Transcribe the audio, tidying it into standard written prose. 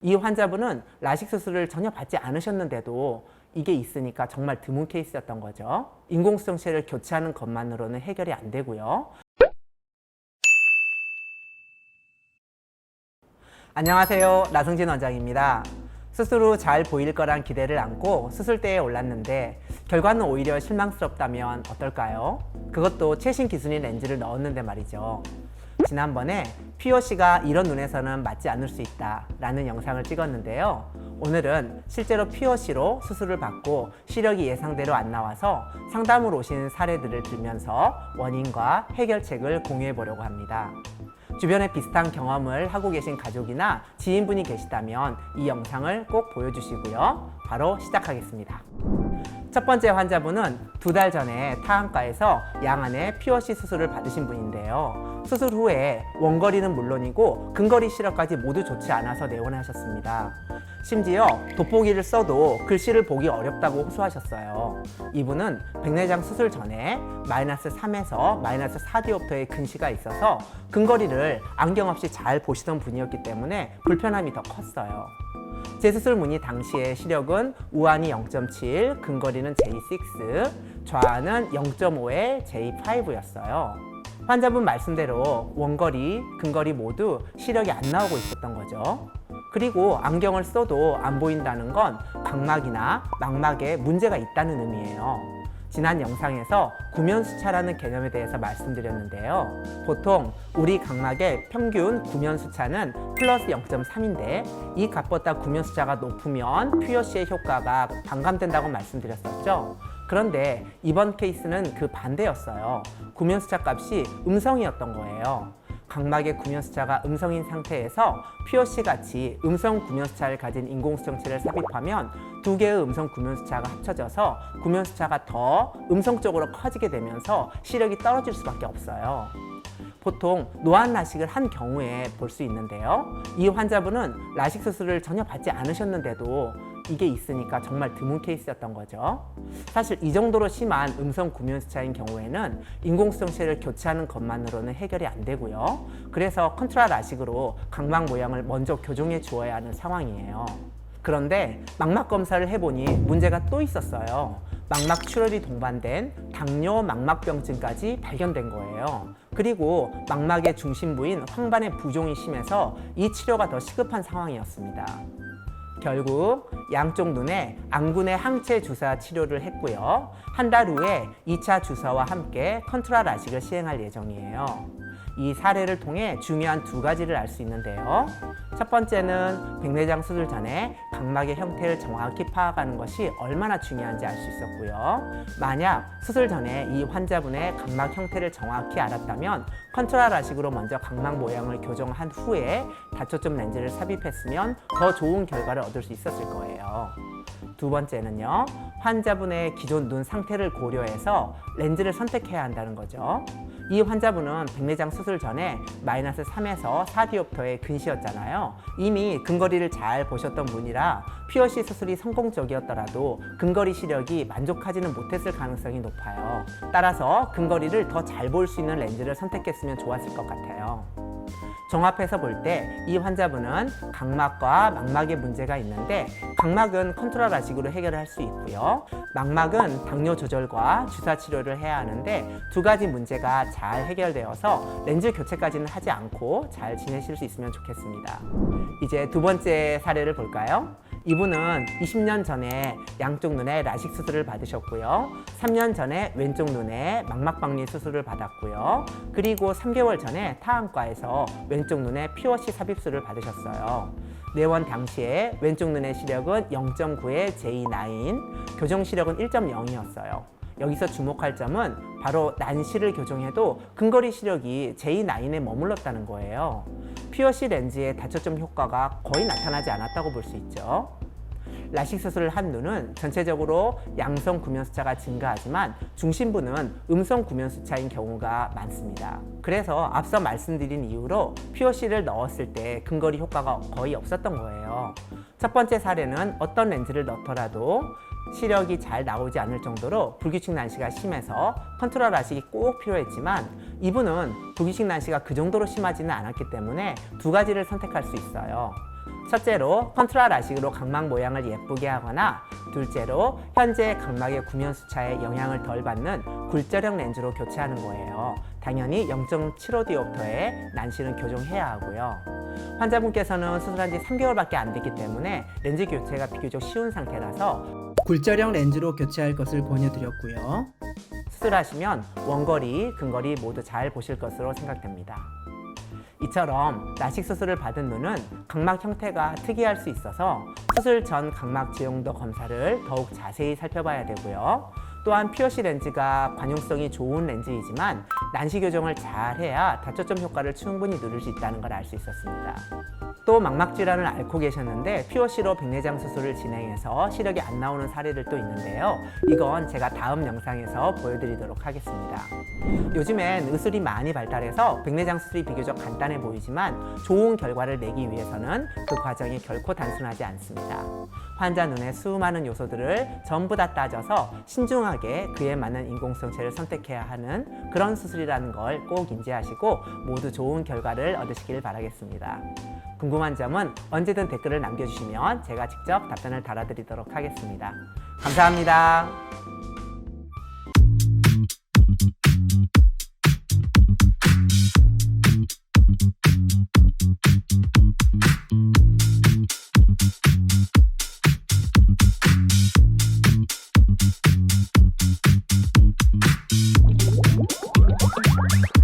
이 환자분은 라식 수술을 전혀 받지 않으셨는데도 이게 있으니까 정말 드문 케이스였던 거죠. 인공수정체를 교체하는 것만으로는 해결이 안 되고요. 안녕하세요. 나승진 원장입니다. 수술 후 잘 보일 거란 기대를 안고 수술대에 올랐는데 결과는 오히려 실망스럽다면 어떨까요? 그것도 최신 기술인 렌즈를 넣었는데 말이죠. 지난번에 POC가 이런 눈에서는 맞지 않을 수 있다 라는 영상을 찍었는데요. 오늘은 실제로 POC로 수술을 받고 시력이 예상대로 안 나와서 상담을 오신 사례들을 들면서 원인과 해결책을 공유해 보려고 합니다. 주변에 비슷한 경험을 하고 계신 가족이나 지인분이 계시다면 이 영상을 꼭 보여주시고요. 바로 시작하겠습니다. 첫 번째 환자분은 2달 전에 타안과에서 양안의 POC 수술을 받으신 분인데요. 수술 후에 원거리는 물론이고 근거리 시력까지 모두 좋지 않아서 내원하셨습니다. 심지어 돋보기를 써도 글씨를 보기 어렵다고 호소하셨어요. 이분은 백내장 수술 전에 -3에서 -4디옵터의 근시가 있어서 근거리를 안경 없이 잘 보시던 분이었기 때문에 불편함이 더 컸어요. 재수술 문의 당시의 시력은 우한이 0.7, 근거리는 J6, 좌안은 0.5의 J5였어요. 환자분 말씀대로 원거리, 근거리 모두 시력이 안 나오고 있었던 거죠. 그리고 안경을 써도 안 보인다는 건 각막이나 망막에 문제가 있다는 의미예요. 지난 영상에서 구면수차라는 개념에 대해서 말씀드렸는데요. 보통 우리 각막의 평균 구면수차는 플러스 0.3인데 이 값보다 구면수차가 높으면 POC의 효과가 반감된다고 말씀드렸었죠. 그런데 이번 케이스는 그 반대였어요. 구면수차 값이 음성이었던 거예요. 각막의 구면수차가 음성인 상태에서 POC같이 음성 구면수차를 가진 인공수정체를 삽입하면 두 개의 음성 구면수차가 합쳐져서 구면수차가 더 음성 쪽으로 커지게 되면서 시력이 떨어질 수밖에 없어요. 보통 노안 라식을 한 경우에 볼 수 있는데요. 이 환자분은 라식 수술을 전혀 받지 않으셨는데도 이게 있으니까 정말 드문 케이스였던 거죠. 사실 이 정도로 심한 음성 구면수차인 경우에는 인공수정체를 교체하는 것만으로는 해결이 안 되고요. 그래서 컨트라 라식으로 각막 모양을 먼저 교정해 주어야 하는 상황이에요. 그런데 망막 검사를 해보니 문제가 또 있었어요. 망막 출혈이 동반된 당뇨 망막병증까지 발견된 거예요. 그리고 망막의 중심부인 황반의 부종이 심해서 이 치료가 더 시급한 상황이었습니다. 결국 양쪽 눈에 안군의 항체 주사 치료를 했고요. 한 달 후에 2차 주사와 함께 컨트라 라식을 시행할 예정이에요. 이 사례를 통해 중요한 2가지를 알 수 있는데요. 첫 번째는 백내장 수술 전에 각막의 형태를 정확히 파악하는 것이 얼마나 중요한지 알 수 있었고요. 만약 수술 전에 이 환자분의 각막 형태를 정확히 알았다면 컨트라 라식으로 먼저 각막 모양을 교정한 후에 다초점 렌즈를 삽입했으면 더 좋은 결과를 얻을 수 있었을 거예요. 두 번째는요, 환자분의 기존 눈 상태를 고려해서 렌즈를 선택해야 한다는 거죠. 이 환자분은 백내장 수술 전에 -3에서 4디옵터의 근시였잖아요. 이미 근거리를 잘 보셨던 분이라 POC 수술이 성공적이었더라도 근거리 시력이 만족하지는 못했을 가능성이 높아요. 따라서 근거리를 더 잘 볼 수 있는 렌즈를 선택했으면 좋았을 것 같아요. 종합해서 볼 때 이 환자분은 각막과 망막에 문제가 있는데 각막은 컨트라 라식으로 해결을 할 수 있고요. 망막은 당뇨 조절과 주사 치료를 해야 하는데 2가지 문제가 잘 해결되어서 렌즈 교체까지는 하지 않고 잘 지내실 수 있으면 좋겠습니다. 이제 2번째 사례를 볼까요? 이분은 20년 전에 양쪽 눈에 라식 수술을 받으셨고요. 3년 전에 왼쪽 눈에 망막박리 수술을 받았고요. 그리고 3개월 전에 타안과에서 왼쪽 눈에 POC 삽입술을 받으셨어요. 내원 당시에 왼쪽 눈의 시력은 0.9의 J9, 교정 시력은 1.0이었어요. 여기서 주목할 점은 바로 난시를 교정해도 근거리 시력이 J9에 머물렀다는 거예요. POC 렌즈의 다초점 효과가 거의 나타나지 않았다고 볼 수 있죠. 라식 수술을 한 눈은 전체적으로 양성 구면수차가 증가하지만 중심부는 음성 구면수차인 경우가 많습니다. 그래서 앞서 말씀드린 이유로 POC를 넣었을 때 근거리 효과가 거의 없었던 거예요. 첫 번째 사례는 어떤 렌즈를 넣더라도 시력이 잘 나오지 않을 정도로 불규칙 난시가 심해서 컨트라 라식이 꼭 필요했지만 이분은 불규칙 난시가 그 정도로 심하지는 않았기 때문에 2가지를 선택할 수 있어요. 첫째로 컨트라 라식으로 각막 모양을 예쁘게 하거나, 둘째로 현재 각막의 구면 수차에 영향을 덜 받는 굴절형 렌즈로 교체하는 거예요. 당연히 0.75디옵터의 난시는 교정해야 하고요. 환자분께서는 수술한 지 3개월밖에 안 됐기 때문에 렌즈 교체가 비교적 쉬운 상태라서 굴절형 렌즈로 교체할 것을 권유드렸고요. 수술하시면 원거리, 근거리 모두 잘 보실 것으로 생각됩니다. 이처럼 라식 수술을 받은 눈은 각막 형태가 특이할 수 있어서 수술 전 각막 지용도 검사를 더욱 자세히 살펴봐야 되고요. 또한 POC 렌즈가 관용성이 좋은 렌즈이지만 난시 교정을 잘 해야 다초점 효과를 충분히 누릴 수 있다는 걸 알 수 있었습니다. 또 망막 질환을 앓고 계셨는데 POC로 백내장 수술을 진행해서 시력이 안 나오는 사례를 또 있는데요. 이건 제가 다음 영상에서 보여드리도록 하겠습니다. 요즘엔 의술이 많이 발달해서 백내장 수술이 비교적 간단해 보이지만 좋은 결과를 내기 위해서는 그 과정이 결코 단순하지 않습니다. 환자 눈에 수많은 요소들을 전부 다 따져서 신중하게 그에 맞는 인공성체를 선택해야 하는 그런 수술이라는 걸 꼭 인지하시고 모두 좋은 결과를 얻으시길 바라겠습니다. 궁금한 점은 언제든 댓글을 남겨주시면 제가 직접 답변을 달아드리도록 하겠습니다. 감사합니다.